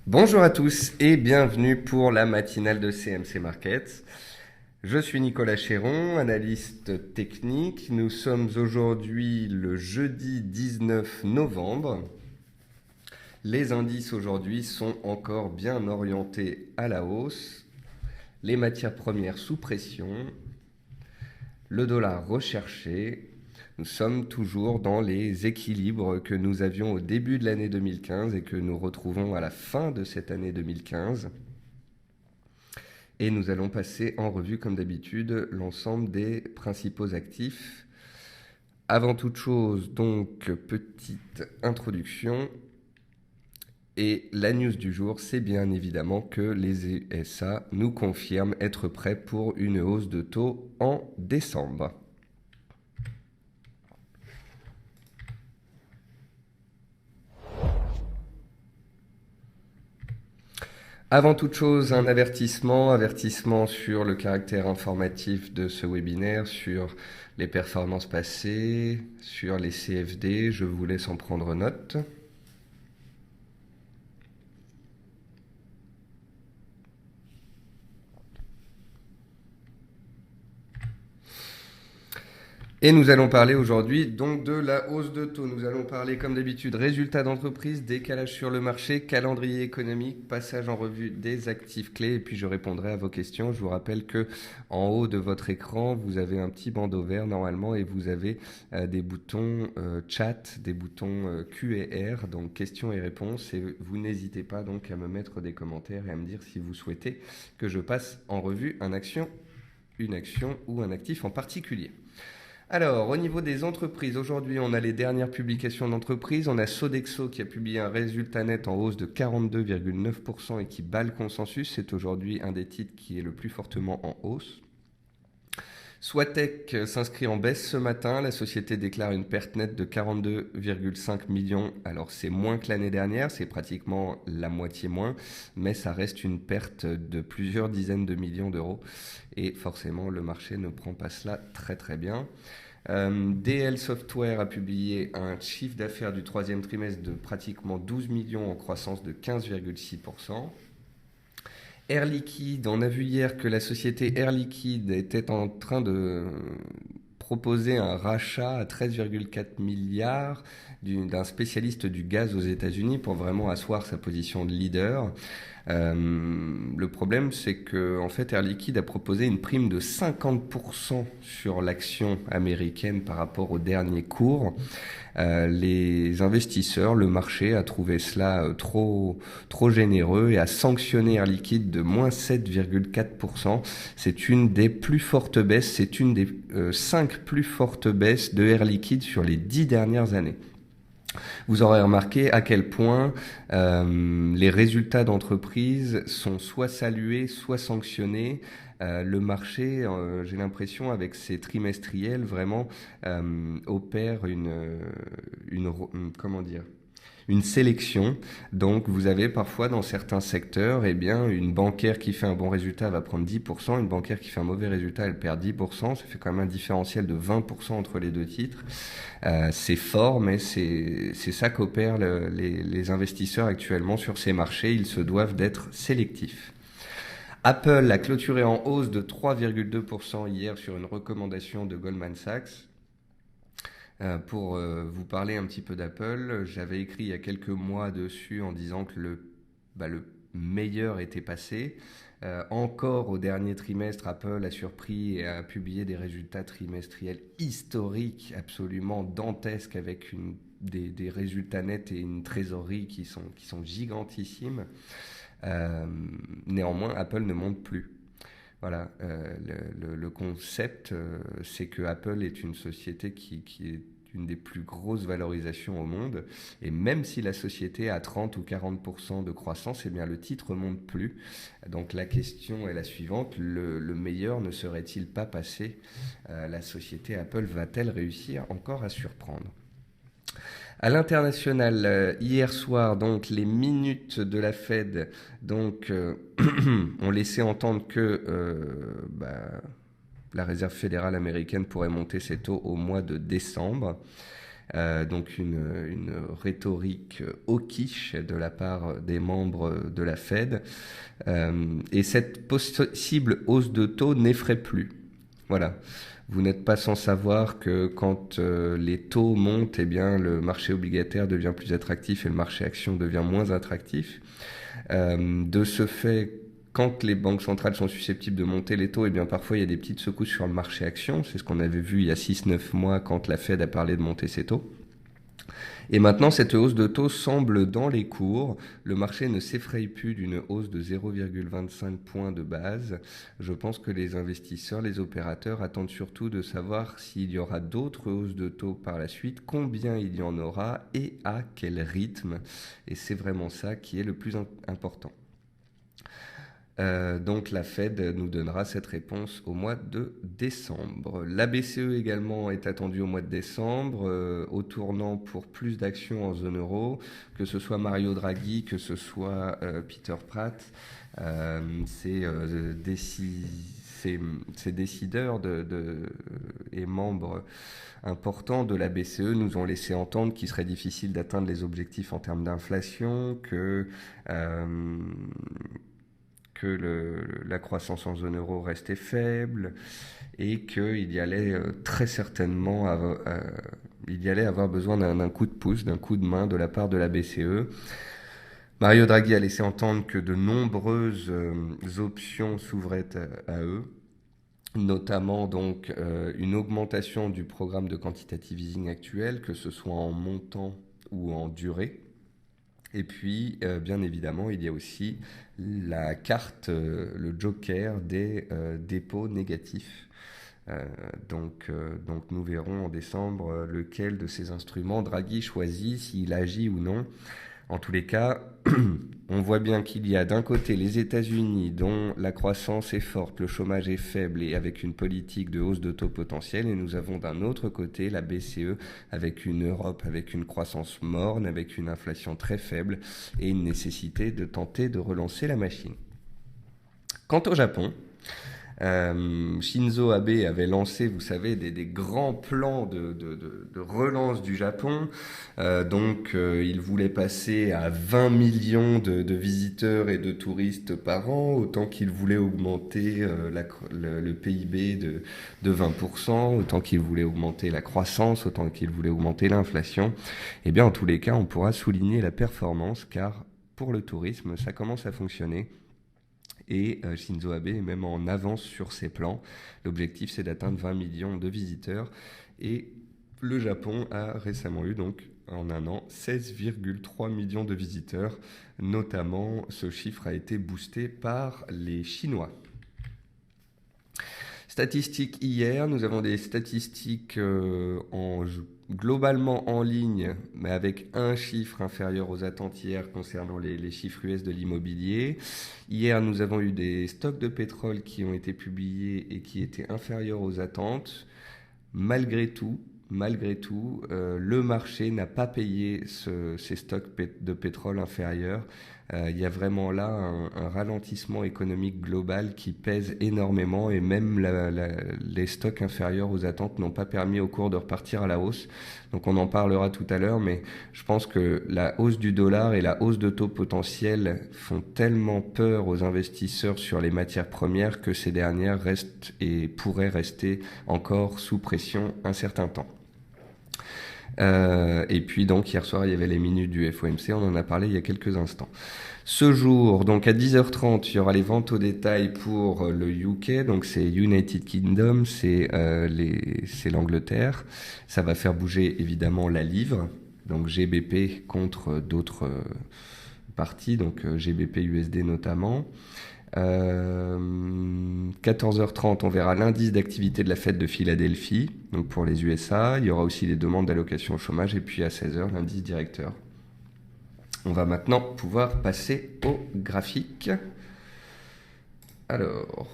Bonjour à tous et bienvenue pour la matinale de CMC Markets. Je suis Nicolas Chéron, analyste technique. Nous sommes aujourd'hui le jeudi 19 novembre. Les indices aujourd'hui sont encore bien orientés à la hausse. Les matières premières sous pression, le dollar recherché. Nous sommes toujours dans les équilibres que nous avions au début de l'année 2015 et que nous retrouvons à la fin de cette année 2015. Et nous allons passer en revue, comme d'habitude, l'ensemble des principaux actifs. Avant toute chose, donc, petite introduction. Et la news du jour, c'est bien évidemment que les USA nous confirment être prêts pour une hausse de taux en décembre. Avant toute chose, un avertissement sur le caractère informatif de ce webinaire, sur les performances passées, sur les CFD. Je vous laisse en prendre note. Et nous allons parler aujourd'hui donc de la hausse de taux. Nous allons parler comme d'habitude résultats d'entreprise, décalage sur le marché, calendrier économique, passage en revue des actifs clés et puis je répondrai à vos questions. Je vous rappelle que en haut de votre écran, vous avez un petit bandeau vert normalement et vous avez des boutons chat, des boutons Q&R, donc questions et réponses et vous n'hésitez pas donc à me mettre des commentaires et à me dire si vous souhaitez que je passe en revue une action ou un actif en particulier. Alors, au niveau des entreprises, aujourd'hui, on a les dernières publications d'entreprises. On a Sodexo qui a publié un résultat net en hausse de 42,9% et qui bat le consensus. C'est aujourd'hui un des titres qui est le plus fortement en hausse. Swatec s'inscrit en baisse ce matin. La société déclare une perte nette de 42,5 millions. Alors c'est moins que l'année dernière, c'est pratiquement la moitié moins, mais ça reste une perte de plusieurs dizaines de millions d'euros. Et forcément, le marché ne prend pas cela très très bien. DL Software a publié un chiffre d'affaires du troisième trimestre de pratiquement 12 millions en croissance de 15,6%. Air Liquide, on a vu hier que la société Air Liquide était en train de proposer un rachat à 13,4 milliards d'un spécialiste du gaz aux États-Unis pour vraiment asseoir sa position de leader. Le problème, c'est que en fait, Air Liquide a proposé une prime de 50% sur l'action américaine par rapport au dernier cours. Les investisseurs, le marché a trouvé cela trop généreux et a sanctionné Air Liquide de moins 7,4%. C'est une des plus fortes baisses, c'est une des 5 plus fortes baisses de Air Liquide sur les 10 dernières années. Vous aurez remarqué à quel point les résultats d'entreprise sont soit salués, soit sanctionnés. Le marché, j'ai l'impression, avec ses trimestriels, vraiment opère comment dire, une sélection. Donc vous avez parfois dans certains secteurs, eh bien, une bancaire qui fait un bon résultat va prendre 10%, une bancaire qui fait un mauvais résultat, elle perd 10%. Ça fait quand même un différentiel de 20% entre les deux titres. C'est fort, mais c'est ça qu'opèrent les investisseurs actuellement sur ces marchés. Ils se doivent d'être sélectifs. Apple a clôturé en hausse de 3,2% hier sur une recommandation de Goldman Sachs. Pour vous parler un petit peu d'Apple, j'avais écrit il y a quelques mois dessus en disant que le meilleur était passé. Encore au dernier trimestre, Apple a surpris et a publié des résultats trimestriels historiques, absolument dantesques, avec des résultats nets et une trésorerie qui sont gigantissimes. Néanmoins, Apple ne monte plus. Voilà, le concept, c'est que Apple est une société qui est une des plus grosses valorisations au monde. Et même si la société a 30 ou 40% de croissance, eh bien le titre ne monte plus. Donc la question est la suivante, le meilleur ne serait-il pas passé? La société Apple va-t-elle réussir encore à surprendre? À l'international, hier soir, donc les minutes de la Fed ont laissé entendre que la Réserve fédérale américaine pourrait monter ses taux au mois de décembre. Donc une rhétorique hawkish de la part des membres de la Fed. Et cette possible hausse de taux n'effraie plus. Voilà. Vous n'êtes pas sans savoir que quand les taux montent, eh bien, le marché obligataire devient plus attractif et le marché action devient moins attractif. De ce fait, quand les banques centrales sont susceptibles de monter les taux, eh bien, parfois il y a des petites secousses sur le marché action. C'est ce qu'on avait vu il y a 6-9 mois quand la Fed a parlé de monter ses taux. Et maintenant, cette hausse de taux semble dans les cours. Le marché ne s'effraie plus d'une hausse de 0,25 points de base. Je pense que les investisseurs, les opérateurs attendent surtout de savoir s'il y aura d'autres hausses de taux par la suite, combien il y en aura et à quel rythme. Et c'est vraiment ça qui est le plus important. Donc la Fed nous donnera cette réponse au mois de décembre. La BCE également est attendue au mois de décembre, au tournant pour plus d'actions en zone euro, que ce soit Mario Draghi, que ce soit Peter Pratt. Ces décideurs et membres importants de la BCE nous ont laissé entendre qu'il serait difficile d'atteindre les objectifs en termes d'inflation, que la croissance en zone euro restait faible et qu'il y allait très certainement avoir besoin d'un coup de pouce, d'un coup de main de la part de la BCE. Mario Draghi a laissé entendre que de nombreuses options s'ouvraient à eux, notamment donc une augmentation du programme de quantitative easing actuel, que ce soit en montant ou en durée. Et puis, bien évidemment, il y a aussi la carte, le joker des dépôts négatifs. Donc nous verrons en décembre lequel de ces instruments Draghi choisit, s'il agit ou non. En tous les cas, on voit bien qu'il y a d'un côté les États-Unis dont la croissance est forte, le chômage est faible et avec une politique de hausse de taux potentiel, et nous avons d'un autre côté la BCE avec une Europe avec une croissance morne, avec une inflation très faible et une nécessité de tenter de relancer la machine. Quant au Japon, Shinzo Abe avait lancé, vous savez, des grands plans de relance du Japon. Il voulait passer à 20 millions de visiteurs et de touristes par an, autant qu'il voulait augmenter le PIB de 20%, autant qu'il voulait augmenter la croissance, autant qu'il voulait augmenter l'inflation. Eh bien, en tous les cas, on pourra souligner la performance, car pour le tourisme, ça commence à fonctionner. Et Shinzo Abe est même en avance sur ses plans. L'objectif, c'est d'atteindre 20 millions de visiteurs. Et le Japon a récemment eu, donc, en un an, 16,3 millions de visiteurs. Notamment, ce chiffre a été boosté par les Chinois. Statistiques hier, nous avons des statistiques globalement en ligne, mais avec un chiffre inférieur aux attentes hier concernant les chiffres US de l'immobilier. Hier, nous avons eu des stocks de pétrole qui ont été publiés et qui étaient inférieurs aux attentes. Malgré tout, le marché n'a pas payé ces stocks de pétrole inférieurs. Il y a vraiment là un ralentissement économique global qui pèse énormément, et même les stocks inférieurs aux attentes n'ont pas permis au cours de repartir à la hausse. Donc on en parlera tout à l'heure, mais je pense que la hausse du dollar et la hausse de taux potentiels font tellement peur aux investisseurs sur les matières premières que ces dernières restent et pourraient rester encore sous pression un certain temps. Et puis donc hier soir il y avait les minutes du FOMC, on en a parlé il y a quelques instants. Ce jour, donc à 10h30, il y aura les ventes au détail pour le UK, donc c'est United Kingdom, c'est l'Angleterre. Ça va faire bouger évidemment la livre, donc GBP contre d'autres parties, donc GBP USD notamment. 14h30, on verra l'indice d'activité de la Fed de Philadelphie, donc pour les USA. Il y aura aussi les demandes d'allocation au chômage, et puis à 16h, l'indice directeur. On va maintenant pouvoir passer au graphique. Alors,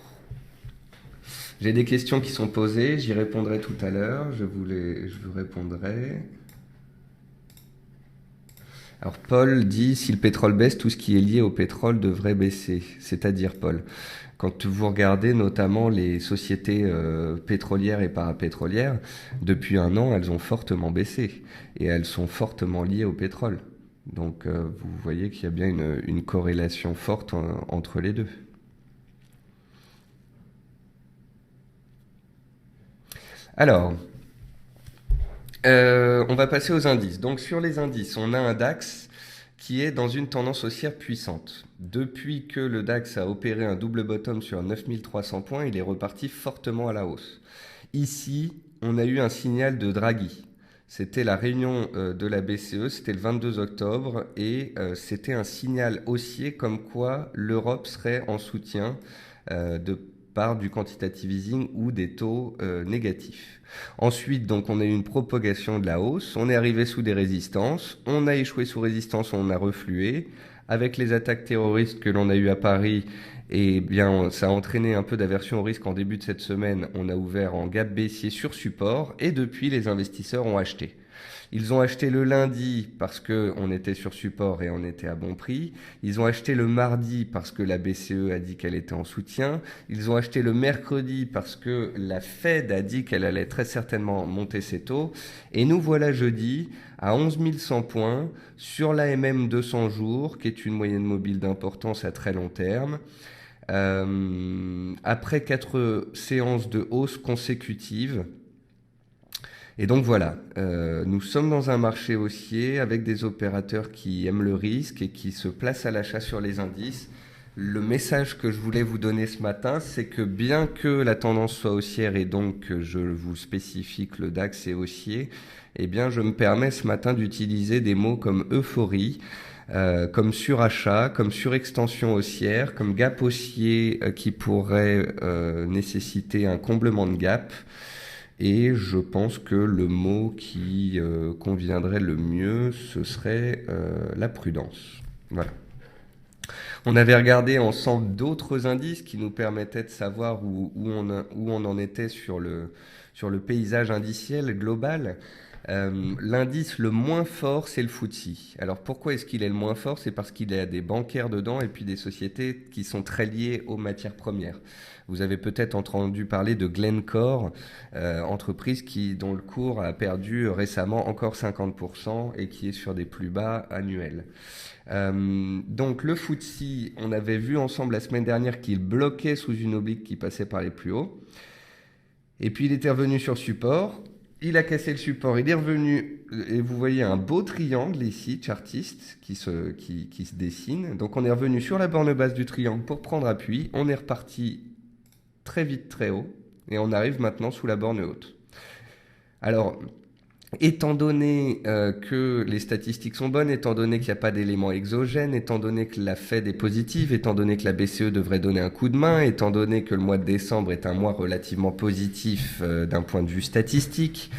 j'ai des questions qui sont posées, j'y répondrai tout à l'heure, je vous répondrai. Alors Paul dit, si le pétrole baisse, tout ce qui est lié au pétrole devrait baisser. C'est-à-dire, Paul, quand vous regardez notamment les sociétés pétrolières et parapétrolières, depuis un an, elles ont fortement baissé. Et elles sont fortement liées au pétrole. Donc vous voyez qu'il y a bien une corrélation forte entre les deux. Alors, on va passer aux indices. Donc sur les indices, on a un DAX qui est dans une tendance haussière puissante. Depuis que le DAX a opéré un double bottom sur 9300 points, il est reparti fortement à la hausse. Ici, on a eu un signal de Draghi. C'était la réunion de la BCE, c'était le 22 octobre, et c'était un signal haussier comme quoi l'Europe serait en soutien de part du quantitative easing ou des taux négatifs. Ensuite, donc, on a eu une propagation de la hausse, on est arrivé sous des résistances, on a échoué sous résistance, on a reflué. Avec les attaques terroristes que l'on a eues à Paris, eh bien, ça a entraîné un peu d'aversion au risque en début de cette semaine. On a ouvert en gap baissier sur support et depuis, les investisseurs ont acheté. Ils ont acheté le lundi parce qu'on était sur support et on était à bon prix. Ils ont acheté le mardi parce que la BCE a dit qu'elle était en soutien. Ils ont acheté le mercredi parce que la Fed a dit qu'elle allait très certainement monter ses taux. Et nous voilà jeudi à 11 100 points sur l'AMM 200 jours, qui est une moyenne mobile d'importance à très long terme. Après 4 séances de hausse consécutives. Et donc voilà, nous sommes dans un marché haussier avec des opérateurs qui aiment le risque et qui se placent à l'achat sur les indices. Le message que je voulais vous donner ce matin, c'est que bien que la tendance soit haussière et donc que je vous spécifie que le DAX est haussier, eh bien je me permets ce matin d'utiliser des mots comme euphorie, comme surachat, comme surextension haussière, comme gap haussier qui pourrait nécessiter un comblement de gap. Et je pense que le mot qui conviendrait le mieux, ce serait la prudence. Voilà. On avait regardé ensemble d'autres indices qui nous permettaient de savoir où on en était sur le paysage indiciel global. L'indice le moins fort, c'est le FTSE. Alors pourquoi est-ce qu'il est le moins fort? C'est parce qu'il y a des bancaires dedans et puis des sociétés qui sont très liées aux matières premières. Vous avez peut-être entendu parler de Glencore, entreprise dont le cours a perdu récemment encore 50% et qui est sur des plus bas annuels. Donc le FTSE, on avait vu ensemble la semaine dernière qu'il bloquait sous une oblique qui passait par les plus hauts. Et puis il était revenu sur support. Il a cassé le support, il est revenu, et vous voyez un beau triangle ici, chartiste, qui se dessine. Donc on est revenu sur la borne basse du triangle pour prendre appui. On est reparti très vite, très haut, et on arrive maintenant sous la borne haute. Alors, étant donné que les statistiques sont bonnes, étant donné qu'il n'y a pas d'éléments exogènes, étant donné que la Fed est positive, étant donné que la BCE devrait donner un coup de main, étant donné que le mois de décembre est un mois relativement positif d'un point de vue statistique,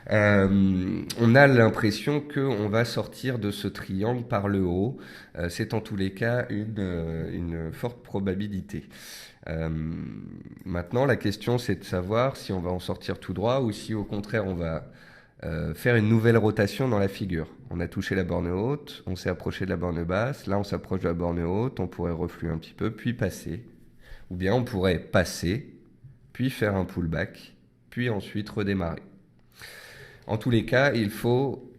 on a l'impression qu'on va sortir de ce triangle par le haut. C'est en tous les cas une forte probabilité. Maintenant, la question, c'est de savoir si on va en sortir tout droit ou si au contraire on va faire une nouvelle rotation dans la figure. On a touché la borne haute, on s'est approché de la borne basse, là on s'approche de la borne haute, on pourrait refluer un petit peu, puis passer. Ou bien on pourrait passer, puis faire un pullback, puis ensuite redémarrer. En tous les cas, il faut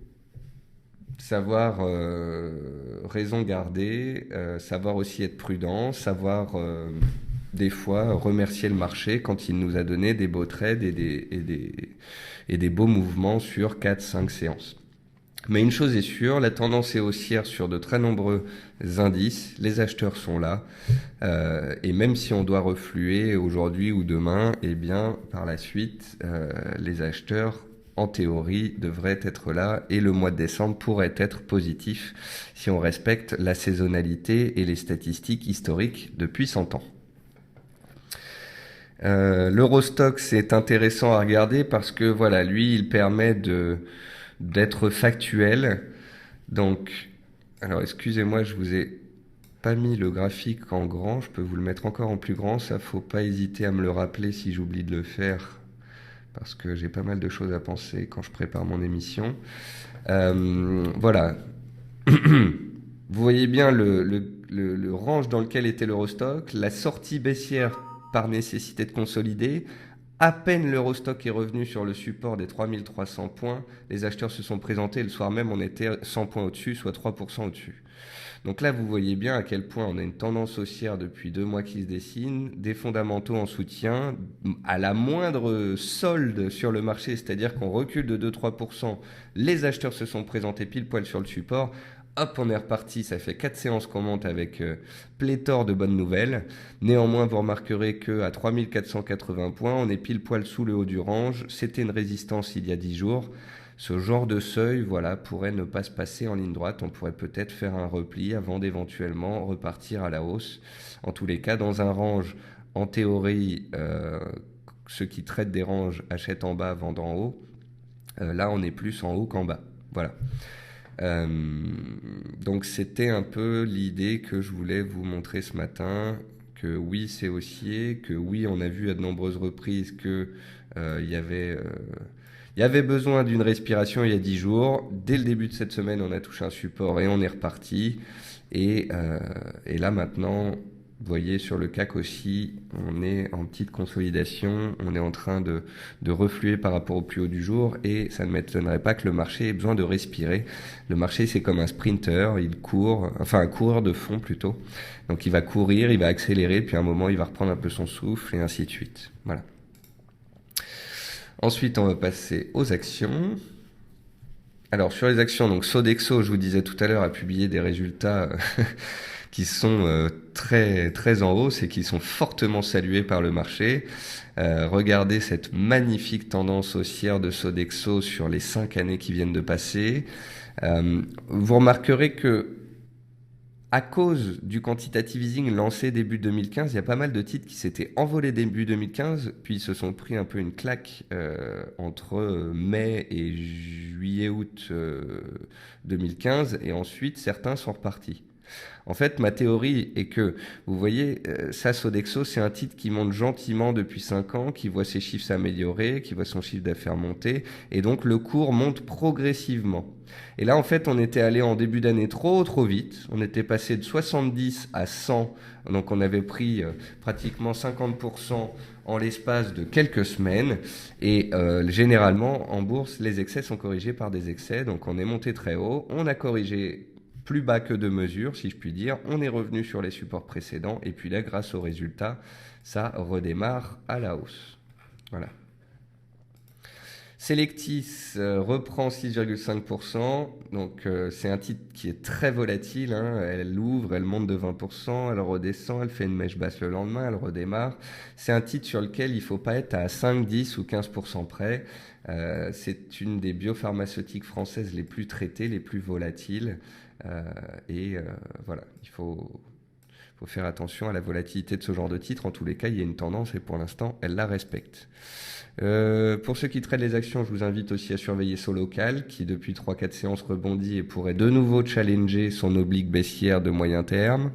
savoir raison garder, savoir aussi être prudent, savoir des fois remercier le marché quand il nous a donné des beaux trades et des beaux mouvements sur 4-5 séances. Mais une chose est sûre, la tendance est haussière sur de très nombreux indices, les acheteurs sont là, et même si on doit refluer aujourd'hui ou demain, eh bien par la suite, les acheteurs en théorie devraient être là et le mois de décembre pourrait être positif si on respecte la saisonnalité et les statistiques historiques depuis 100 ans. L'Eurostoxx c'est intéressant à regarder parce que voilà, lui il permet d'être factuel. Donc, alors excusez-moi, je vous ai pas mis le graphique en grand, je peux vous le mettre encore en plus grand, ça faut pas hésiter à me le rappeler si j'oublie de le faire parce que j'ai pas mal de choses à penser quand je prépare mon émission. Voilà. Vous voyez bien le range dans lequel était l'Eurostock, la sortie baissière par nécessité de consolider. À peine l'Eurostock est revenu sur le support des 3300 points, les acheteurs se sont présentés. Le soir même, on était 100 points au-dessus, soit 3% au-dessus. Donc là, vous voyez bien à quel point on a une tendance haussière depuis 2 mois qui se dessine, des fondamentaux en soutien, à la moindre solde sur le marché, c'est-à-dire qu'on recule de 2-3%, les acheteurs se sont présentés pile poil sur le support. Hop, on est reparti, ça fait 4 séances qu'on monte avec pléthore de bonnes nouvelles. Néanmoins, vous remarquerez qu'à 3480 points, on est pile poil sous le haut du range. C'était une résistance il y a 10 jours. Ce genre de seuil, voilà, pourrait ne pas se passer en ligne droite. On pourrait peut-être faire un repli avant d'éventuellement repartir à la hausse. En tous les cas, dans un range, en théorie, ceux qui traitent des ranges achètent en bas, vendent en haut. Là, on est plus en haut qu'en bas. Voilà. Euh, donc c'était un peu l'idée que je voulais vous montrer ce matin, que oui c'est haussier, que oui on a vu à de nombreuses reprises que il y avait besoin d'une respiration il y a 10 jours. Dès le début de cette semaine on a touché un support et on est reparti. Et là maintenant, vous voyez sur le CAC aussi, on est en petite consolidation, on est en train de refluer par rapport au plus haut du jour et ça ne m'étonnerait pas que le marché ait besoin de respirer. Le marché c'est comme un sprinter, il court, enfin un coureur de fond plutôt. Donc il va courir, il va accélérer, puis à un moment il va reprendre un peu son souffle et ainsi de suite. Voilà. Ensuite on va passer aux actions. Alors sur les actions, donc Sodexo, je vous disais tout à l'heure, a publié des résultats qui sont très très en hausse et qui sont fortement salués par le marché. Regardez cette magnifique tendance haussière de Sodexo sur les 5 années qui viennent de passer. Vous remarquerez que à cause du quantitative easing lancé début 2015, il y a pas mal de titres qui s'étaient envolés début 2015, puis ils se sont pris un peu une claque entre mai et juillet-août 2015, et ensuite certains sont repartis. En fait, ma théorie est que, vous voyez, ça, Sodexo, c'est un titre qui monte gentiment depuis 5 ans, qui voit ses chiffres s'améliorer, qui voit son chiffre d'affaires monter, et donc le cours monte progressivement. Et là, en fait, on était allé en début d'année trop vite. On était passé de 70 à 100, donc on avait pris pratiquement 50% en l'espace de quelques semaines. Et généralement, en bourse, les excès sont corrigés par des excès, donc on est monté très haut, on a corrigé plus bas que de mesure, si je puis dire. On est revenu sur les supports précédents et puis là, grâce aux résultats, ça redémarre à la hausse. Voilà. Selectis reprend 6,5%. Donc c'est un titre qui est très volatile. Hein. Elle ouvre, elle monte de 20%, elle redescend, elle fait une mèche basse le lendemain, elle redémarre. C'est un titre sur lequel il ne faut pas être à 5, 10 ou 15% près. C'est une des biopharmaceutiques françaises les plus traitées, les plus volatiles. Voilà, il faut faire attention à la volatilité de ce genre de titre. En tous les cas, il y a une tendance et pour l'instant, elle la respecte. Pour ceux qui traitent les actions, je vous invite aussi à surveiller Solocal, qui depuis 3-4 séances rebondit et pourrait de nouveau challenger son oblique baissière de moyen terme.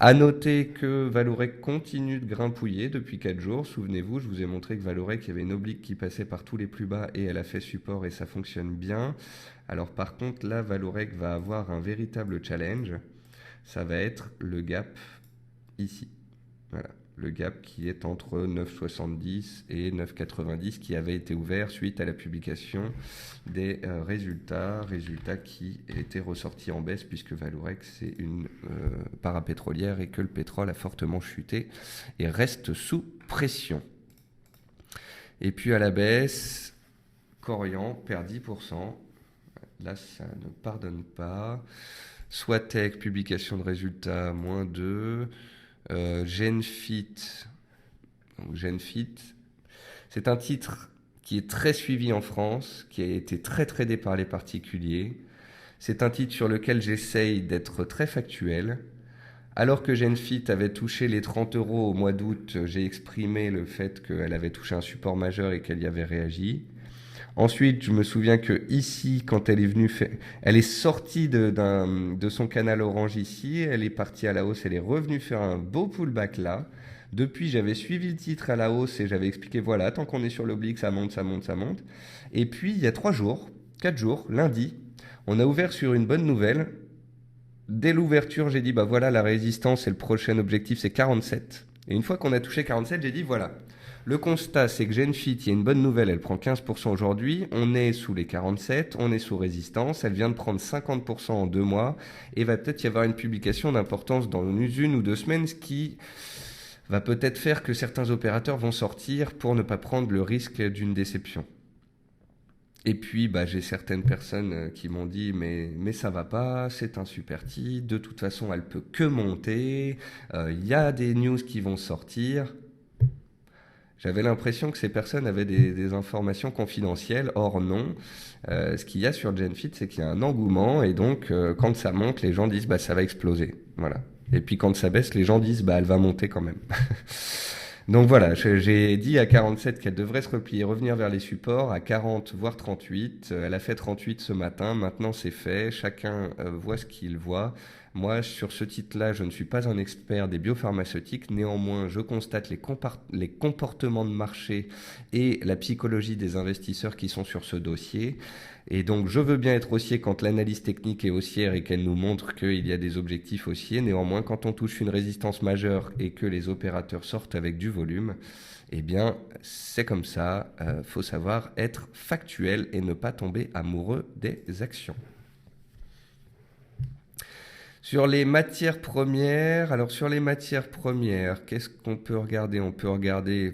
À noter que Valorec continue de grimpouiller depuis 4 jours. Souvenez-vous, je vous ai montré que Valorec, il y avait une oblique qui passait par tous les plus bas et elle a fait support et ça fonctionne bien. Alors par contre, là, Valorec va avoir un véritable challenge. Ça va être le gap ici. Voilà, le gap qui est entre 9,70 et 9,90 qui avait été ouvert suite à la publication des résultats qui étaient ressortis en baisse puisque Vallourec c'est une parapétrolière et que le pétrole a fortement chuté et reste sous pression. Et puis à la baisse, Corian perd 10%. Là, ça ne pardonne pas. Swatec, publication de résultats, moins 2. Genfit, c'est un titre qui est très suivi en France, qui a été très tradé par les particuliers. C'est un titre sur lequel j'essaye d'être très factuel. Alors que Genfit avait touché les 30 euros au mois d'août, j'ai exprimé le fait qu'elle avait touché un support majeur et qu'elle y avait réagi. Ensuite, je me souviens que ici, quand elle est venue, elle est sortie de son canal orange ici, elle est partie à la hausse, elle est revenue faire un beau pullback là. Depuis, j'avais suivi le titre à la hausse et j'avais expliqué, voilà, tant qu'on est sur l'oblique, ça monte, ça monte, ça monte. Et puis, il y a 3 jours, 4 jours, lundi, on a ouvert sur une bonne nouvelle. Dès l'ouverture, j'ai dit, bah voilà, la résistance et le prochain objectif, c'est 47. Et une fois qu'on a touché 47, j'ai dit, voilà. Le constat, c'est que Genfit, il y a une bonne nouvelle, elle prend 15% aujourd'hui. On est sous les 47, on est sous résistance. Elle vient de prendre 50% en 2 mois. Et va peut-être y avoir une publication d'importance dans une ou 2 semaines, ce qui va peut-être faire que certains opérateurs vont sortir pour ne pas prendre le risque d'une déception. Et puis, bah, j'ai certaines personnes qui m'ont dit mais ça va pas, c'est un super titre, de toute façon, elle peut que monter, il y a des news qui vont sortir. J'avais l'impression que ces personnes avaient des informations confidentielles, or non. Ce qu'il y a sur Genfit, c'est qu'il y a un engouement, et donc quand ça monte, les gens disent bah ça va exploser. Voilà. Et puis quand ça baisse, les gens disent bah elle va monter quand même. Donc voilà, j'ai dit à 47 qu'elle devrait se replier, revenir vers les supports, à 40 voire 38. Elle a fait 38 ce matin, maintenant c'est fait, chacun voit ce qu'il voit. Moi, sur ce titre-là, je ne suis pas un expert des biopharmaceutiques, néanmoins, je constate les comportements de marché et la psychologie des investisseurs qui sont sur ce dossier. Et donc, je veux bien être haussier quand l'analyse technique est haussière et qu'elle nous montre qu'il y a des objectifs haussiers. Néanmoins, quand on touche une résistance majeure et que les opérateurs sortent avec du volume, eh bien, c'est comme ça. Faut savoir être factuel et ne pas tomber amoureux des actions. Sur les matières premières, alors sur les matières premières, qu'est-ce qu'on peut regarder? On peut regarder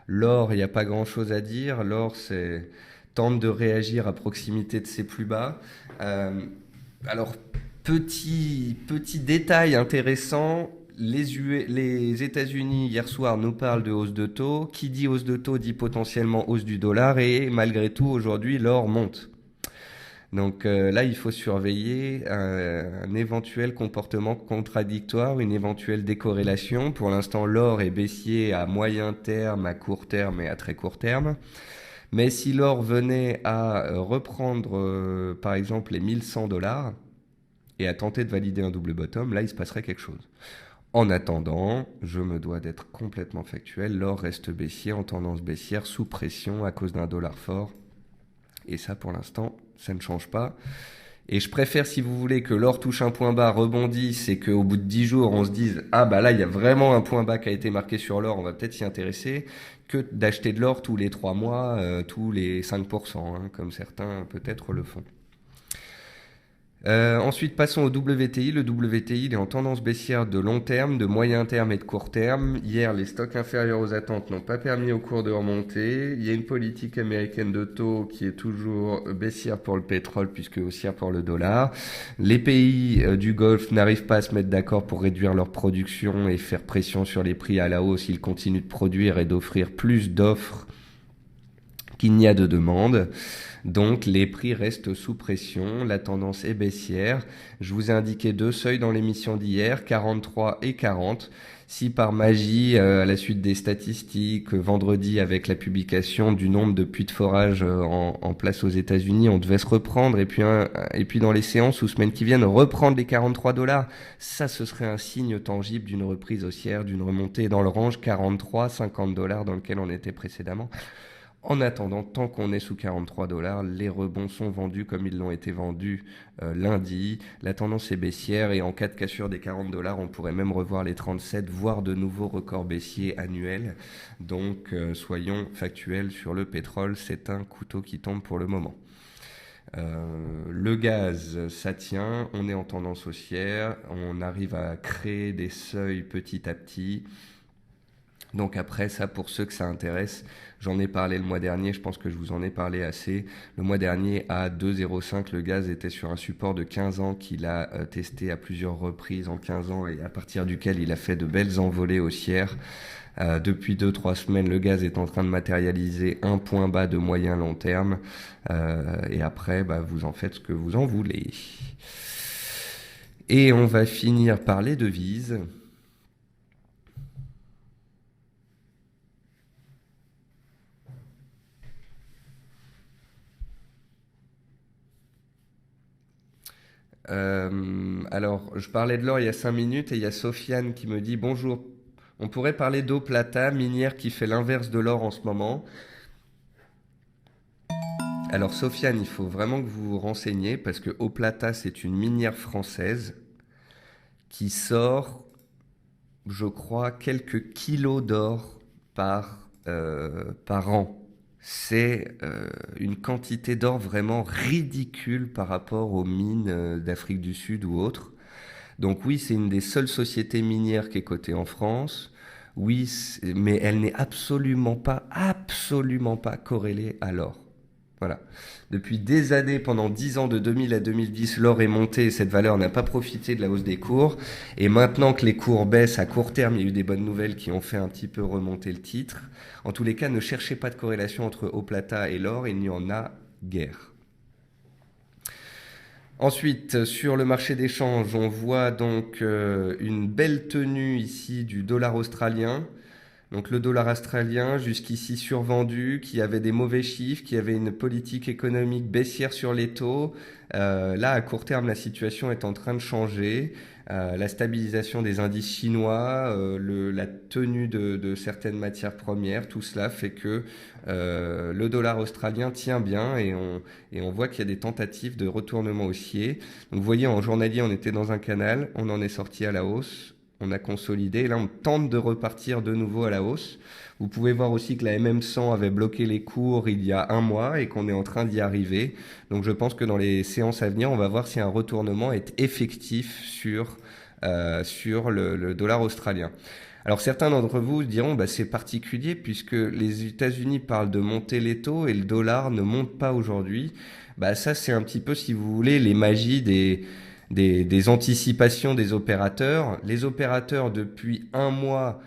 l'or, il n'y a pas grand-chose à dire. L'or, c'est tente de réagir à proximité de ses plus bas. Euh, alors, petit détail intéressant, les États-Unis hier soir nous parlent de hausse de taux. Qui dit hausse de taux dit potentiellement hausse du dollar et malgré tout aujourd'hui l'or monte. Donc là, il faut surveiller un éventuel comportement contradictoire, une éventuelle décorrélation. Pour l'instant, l'or est baissier à moyen terme, à court terme et à très court terme. Mais si l'or venait à reprendre, par exemple, les 1100 $ et à tenter de valider un double bottom, là, il se passerait quelque chose. En attendant, je me dois d'être complètement factuel. L'or reste baissier, en tendance baissière, sous pression à cause d'un dollar fort. Et ça, pour l'instant, ça ne change pas. Et je préfère, si vous voulez, que l'or touche un point bas, rebondisse et qu'au bout de 10 jours, on se dise « Ah bah là, il y a vraiment un point bas qui a été marqué sur l'or, on va peut-être s'y intéresser », que d'acheter de l'or tous les 3 mois, tous les 5%, hein, comme certains peut-être le font. Ensuite, passons au WTI. Le WTI, il est en tendance baissière de long terme, de moyen terme et de court terme. Hier, les stocks inférieurs aux attentes n'ont pas permis au cours de remonter. Il y a une politique américaine de taux qui est toujours baissière pour le pétrole puisque haussière pour le dollar. Les pays du Golfe n'arrivent pas à se mettre d'accord pour réduire leur production et faire pression sur les prix à la hausse. Ils continuent de produire et d'offrir plus d'offres qu'il n'y a de demande. Donc les prix restent sous pression, la tendance est baissière. Je vous ai indiqué 2 seuils dans l'émission d'hier, 43 et 40. Si par magie, à la suite des statistiques, vendredi avec la publication du nombre de puits de forage en place aux États-Unis, on devait se reprendre et puis dans les séances ou semaines qui viennent, reprendre les 43 $, ça ce serait un signe tangible d'une reprise haussière, d'une remontée dans le range 43-50 $ dans lequel on était précédemment. En attendant, tant qu'on est sous 43 $, les rebonds sont vendus comme ils l'ont été vendus lundi. La tendance est baissière et en cas de cassure des 40 $, on pourrait même revoir les 37, voire de nouveaux records baissiers annuels. Donc soyons factuels sur le pétrole, c'est un couteau qui tombe pour le moment. Le gaz, ça tient, on est en tendance haussière, on arrive à créer des seuils petit à petit. Donc après, ça, pour ceux que ça intéresse, j'en ai parlé le mois dernier, je pense que je vous en ai parlé assez. Le mois dernier, à 2,05, le gaz était sur un support de 15 ans qu'il a testé à plusieurs reprises en 15 ans et à partir duquel il a fait de belles envolées haussières. Depuis 2-3 semaines, le gaz est en train de matérialiser un point bas de moyen long terme. Et après, bah, vous en faites ce que vous en voulez. Et on va finir par les devises. Alors, je parlais de l'or il y a 5 minutes et il y a Sofiane qui me dit bonjour. On pourrait parler d'eau plata, minière qui fait l'inverse de l'or en ce moment. Alors Sofiane, il faut vraiment que vous vous renseigniez parce que Eau Plata, c'est une minière française qui sort, je crois, quelques kilos d'or par an. C'est une quantité d'or vraiment ridicule par rapport aux mines d'Afrique du Sud ou autres. Donc oui, c'est une des seules sociétés minières qui est cotée en France. Oui, mais elle n'est absolument pas corrélée à l'or. Voilà. Depuis des années, pendant 10 ans, de 2000 à 2010, l'or est monté et cette valeur n'a pas profité de la hausse des cours. Et maintenant que les cours baissent à court terme, il y a eu des bonnes nouvelles qui ont fait un petit peu remonter le titre. En tous les cas, ne cherchez pas de corrélation entre Eau Plata et l'or, il n'y en a guère. Ensuite, sur le marché des changes, on voit donc une belle tenue ici du dollar australien. Donc le dollar australien, jusqu'ici survendu, qui avait des mauvais chiffres, qui avait une politique économique baissière sur les taux. Là, à court terme, la situation est en train de changer. La stabilisation des indices chinois, la tenue de certaines matières premières, tout cela fait que le dollar australien tient bien et on voit qu'il y a des tentatives de retournement haussier. Donc vous voyez, en journalier, on était dans un canal, on en est sorti à la hausse. On a consolidé. Là, on tente de repartir de nouveau à la hausse. Vous pouvez voir aussi que la MM100 avait bloqué les cours il y a un mois et qu'on est en train d'y arriver. Donc, je pense que dans les séances à venir, on va voir si un retournement est effectif sur le dollar australien. Alors, certains d'entre vous diront, c'est particulier puisque les États-Unis parlent de monter les taux et le dollar ne monte pas aujourd'hui. Ça, c'est un petit peu, si vous voulez, les magies des anticipations des opérateurs. Les opérateurs, depuis un mois,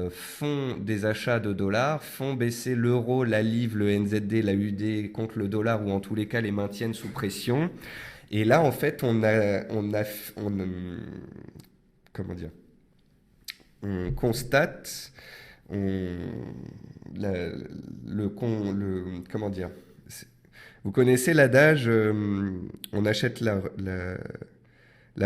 font des achats de dollars, font baisser l'euro, la livre, le NZD, la UD contre le dollar, ou en tous les cas les maintiennent sous pression. Et là, en fait, comment dire, on constate, comment dire, vous connaissez l'adage, on achète la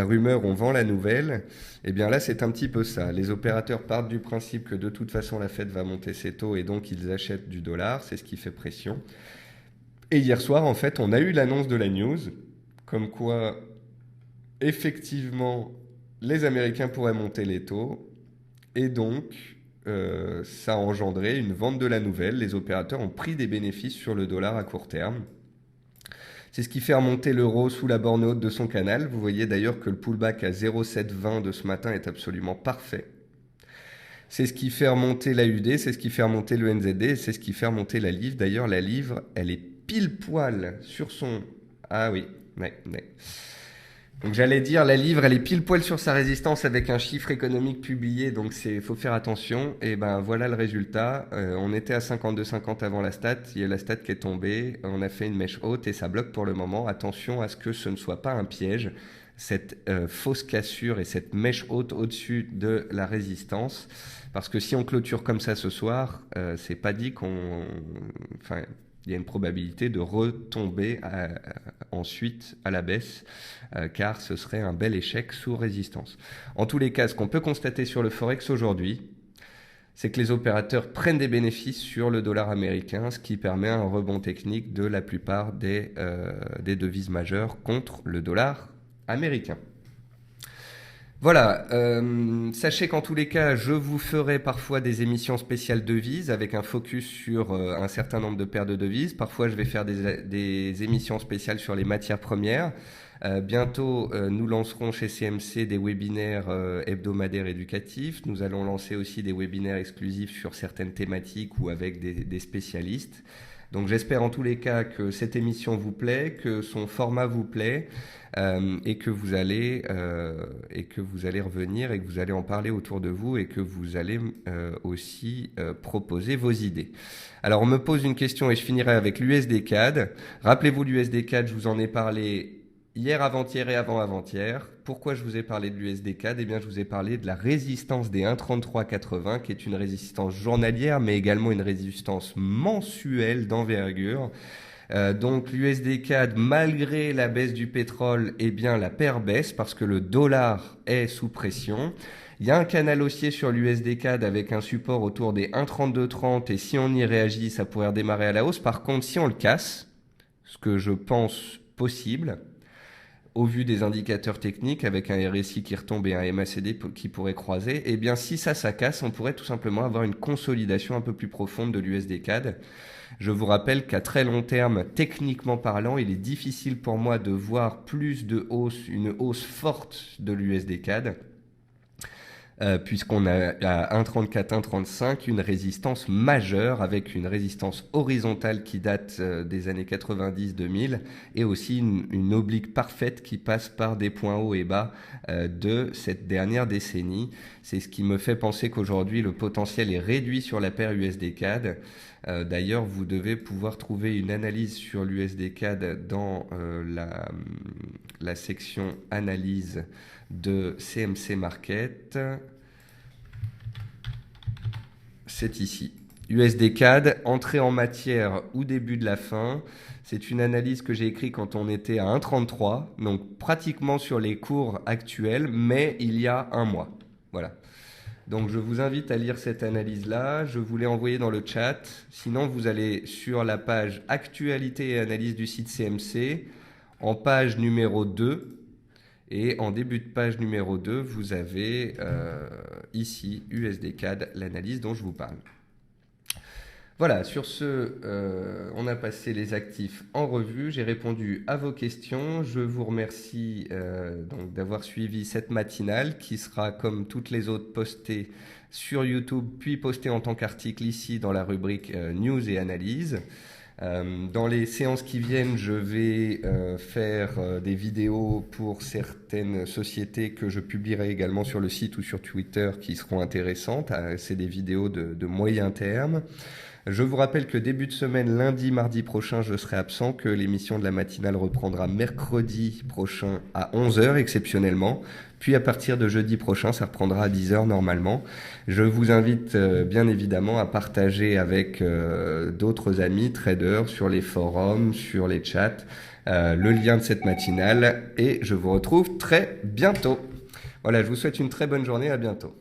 rumeur, on vend la nouvelle. Eh bien là, c'est un petit peu ça. Les opérateurs partent du principe que de toute façon, la Fed va monter ses taux et donc ils achètent du dollar. C'est ce qui fait pression. Et hier soir, en fait, on a eu l'annonce de la news, comme quoi, effectivement, les Américains pourraient monter les taux. Et donc, ça a engendré une vente de la nouvelle. Les opérateurs ont pris des bénéfices sur le dollar à court terme. C'est ce qui fait remonter l'euro sous la borne haute de son canal. Vous voyez d'ailleurs que le pullback à 0,720 de ce matin est absolument parfait. C'est ce qui fait remonter la UD, c'est ce qui fait remonter le NZD, c'est ce qui fait remonter la livre. D'ailleurs, la livre, elle est pile poil sur son... Ah oui, ouais. Donc j'allais dire, la livre, elle est pile poil sur sa résistance avec un chiffre économique publié, donc faut faire attention. Et ben voilà le résultat. On était à 52,50 avant la stat, il y a la stat qui est tombée, on a fait une mèche haute et ça bloque pour le moment. Attention à ce que ce ne soit pas un piège, cette fausse cassure et cette mèche haute au-dessus de la résistance. Parce que si on clôture comme ça ce soir, c'est pas dit il y a une probabilité de retomber ensuite à la baisse, car ce serait un bel échec sous résistance. En tous les cas, ce qu'on peut constater sur le Forex aujourd'hui, c'est que les opérateurs prennent des bénéfices sur le dollar américain, ce qui permet un rebond technique de la plupart des devises majeures contre le dollar américain. Voilà, sachez qu'en tous les cas, je vous ferai parfois des émissions spéciales devises avec un focus sur un certain nombre de paires de devises. Parfois, je vais faire des émissions spéciales sur les matières premières. Bientôt, nous lancerons chez CMC des webinaires hebdomadaires éducatifs. Nous allons lancer aussi des webinaires exclusifs sur certaines thématiques ou avec des spécialistes. Donc j'espère en tous les cas que cette émission vous plaît, que son format vous plaît et que vous allez revenir et que vous allez en parler autour de vous et que vous allez aussi proposer vos idées. Alors on me pose une question et je finirai avec l'USD CAD. Rappelez-vous l'USD CAD, je vous en ai parlé hier, avant-hier et avant-avant-hier. Pourquoi je vous ai parlé de l'USD CAD ? Eh bien, je vous ai parlé de la résistance des 1,3380, qui est une résistance journalière, mais également une résistance mensuelle d'envergure. Donc, l'USD CAD, malgré la baisse du pétrole, eh bien, la paire baisse parce que le dollar est sous pression. Il y a un canal haussier sur l'USD CAD avec un support autour des 1,3230 et si on y réagit, ça pourrait redémarrer à la hausse. Par contre, si on le casse, ce que je pense possible, au vu des indicateurs techniques avec un RSI qui retombe et un MACD qui pourrait croiser, eh bien si ça casse, on pourrait tout simplement avoir une consolidation un peu plus profonde de l'USD CAD. Je vous rappelle qu'à très long terme, techniquement parlant, il est difficile pour moi de voir plus de hausse, une hausse forte de l'USD CAD. Puisqu'on a à 1,34, 1,35 une résistance majeure avec une résistance horizontale qui date des années 90-2000 et aussi une oblique parfaite qui passe par des points hauts et bas de cette dernière décennie. C'est ce qui me fait penser qu'aujourd'hui le potentiel est réduit sur la paire USD-CAD. D'ailleurs, vous devez pouvoir trouver une analyse sur l'USD-CAD dans la section analyse de CMC Market. C'est ici. USD-CAD, entrée en matière ou début de la fin. C'est une analyse que j'ai écrite quand on était à 1,33, donc pratiquement sur les cours actuels, mais il y a un mois. Voilà. Donc je vous invite à lire cette analyse-là, je vous l'ai envoyée dans le chat. Sinon, vous allez sur la page Actualité et analyse du site CMC, en page numéro 2. Et en début de page numéro 2, vous avez ici USD-CAD, l'analyse dont je vous parle. Voilà, sur ce, on a passé les actifs en revue. J'ai répondu à vos questions. Je vous remercie donc d'avoir suivi cette matinale qui sera, comme toutes les autres, postée sur YouTube, puis postée en tant qu'article ici dans la rubrique News et Analyse. Dans les séances qui viennent, je vais faire des vidéos pour certaines sociétés que je publierai également sur le site ou sur Twitter qui seront intéressantes. C'est des vidéos de moyen terme. Je vous rappelle que début de semaine, lundi, mardi prochain, je serai absent, que l'émission de la matinale reprendra mercredi prochain à 11h exceptionnellement. Puis à partir de jeudi prochain, ça reprendra à 10h normalement. Je vous invite bien évidemment à partager avec d'autres amis traders sur les forums, sur les chats, le lien de cette matinale et je vous retrouve très bientôt. Voilà, je vous souhaite une très bonne journée, à bientôt.